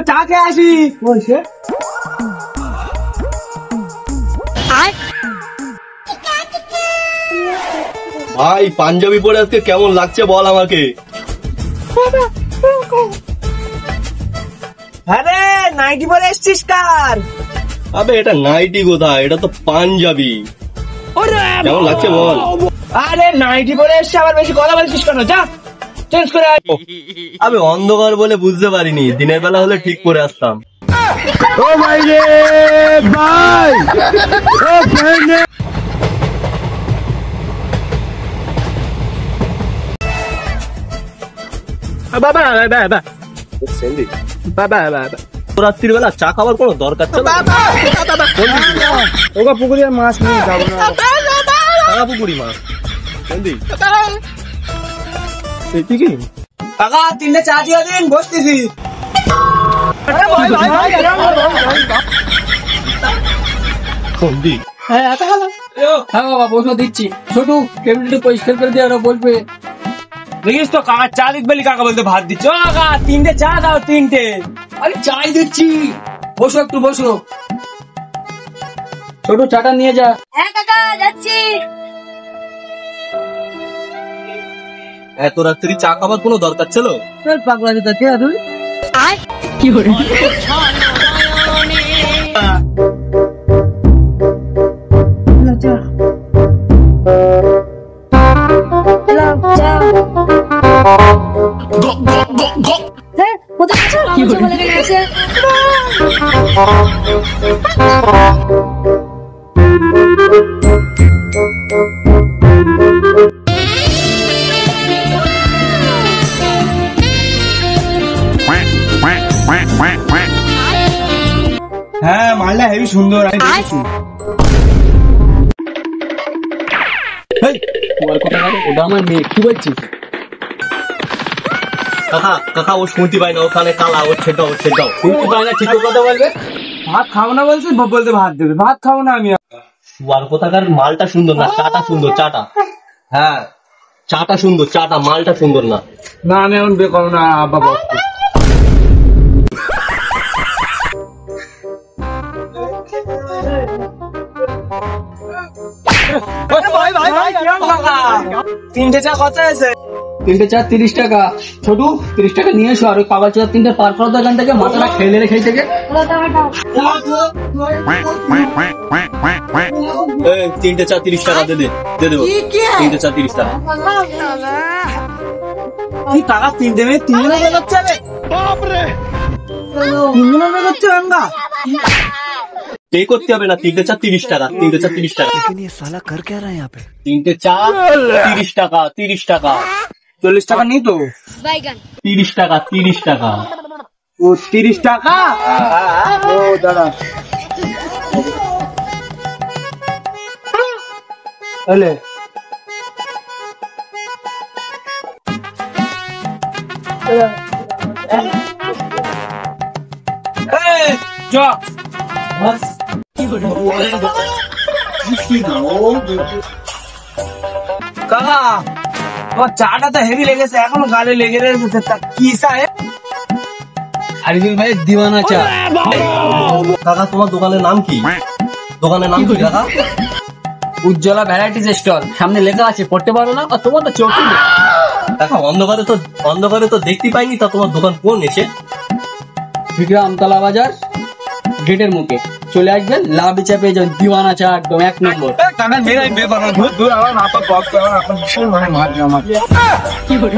চা খেয়ে আসি বলছে। ভাই পাঞ্জাবি পরে আজকে কেমন লাগছে বল আমাকে। আরে নাইটি পরে এসছিস কার? আবে এটা নাইটি কোথায়, এটা তো পাঞ্জাবি। কেমন লাগছে বল। আরে নাইটি পরে এসছে আবার বেশি কথা বলছিস কেন? যা চেঞ্জ করে আয়। আবে অন্ধকার বলে বুঝতে পারিনি, দিনের বেলা হলে ঠিক করে আসতাম। ও ভাই রে ভাই, ও ফ্রেন্ড বাবা বাবা বাবা বাবা রাত্রির বেলা চা খাওয়ার কোনো দরকার ছিল? ওগা পুকুরের মাছ নিয়ে যাবো না। কাকা পুকুরি মাছ কি কাকা 3টে চা দিয়ে দিন, বসতেছি। হ্যাঁ বাবা বসে দিচ্ছি। ছোটু টেবিলটা পরিষ্কার করে দিয়ে ওরা বলবে। দেখিস তো কাকা চা দিক বলি কাকা বলতে ভাত দিচ্ছ। কাকা 3টে চা দাও, 3টে। আরে চাই দিচ্ছি, বসো একটু বসো। ছোটু চাটা নিয়ে যা। হ্যাঁ কাকা যাচ্ছি। এত রাত্রি চা খাবার কোনো দরকার ছিল? পাগলা যেটা কে তুই কি করে? হ্যাঁ মালটা হেবি সুন্দর। আমি দেখেছি। ওটা আমার মেয়ে, কি বলছিস? কাকা কাকা ও শুনতে পাই না, ওখানে কালা, ও ছেটা শুনতে পাই না, ঠিক কথা বলবে। ভাত খাবো না বলছিস, বলতে ভাত দেবে। ভাত খাবো না আমি। আর কোথাকার মালটা সুন্দর না, চাটা সুন্দর, চাটা। হ্যাঁ চাটা সুন্দর, চাটা, মালটা সুন্দর না। না আমি এখন বে করবো না বাবা। তিনটে চা কত আছে? 3টে চা 30 টাকা। ছোটু 30 টাকা নিয়ে এসো। আর ওই পাগল চা 3টে পার করো তো এখান থেকে, মাথাটা খেলে রেখে থেকে। 3টে চা 30 টাকা দিয়ে দেবো। 3টে চা 30 টাকা। কি টাকা 3টে মেয়ে 3 জনে বেরোচ্ছে? 3 জনে বেরোচ্ছে গঙ্গা। পে করতে হবে না, 3টে চা 30 টাকা। 3টে চা 30 টাকা। ये साला कर क्या रहा है यहाँ पे? 3টে চা 30 টাকা, 30 টাকা। 40 টাকা নেই তো? 30 টাকা, 30 টাকা। ও 30 টাকা। ও দাঁড়া তাহলে কাকা তোমার চাটা তো হেভি লেগেছে, এখনো গালে লেগে রয়েছে। কি সাহেব? হারিদুল ভাই দিওয়ানা চা। কাকা তোমার দোকানের নাম কি? দোকানের নাম কি কাকা? Ujjwala varieties stall. সামনে লেখা আছে, পড়তে পারো না? আর তোমার তো চোখই নেই। কাকা অন্ধকারে তো দেখতে পাইনি, তা তোমার দোকান কোন এসে? ভিডিও আমতলা বাজার গেটের মুখে চলে আসবেন, লাভি চা পেয়ে যাবেন। দিওয়ানা চা একদম 1 নম্বর। কাকা মেরাই বে করো, দূর আমার মাথা বক্স, আমার এখন ভীষণ মানে মারবে আমার। কি করে?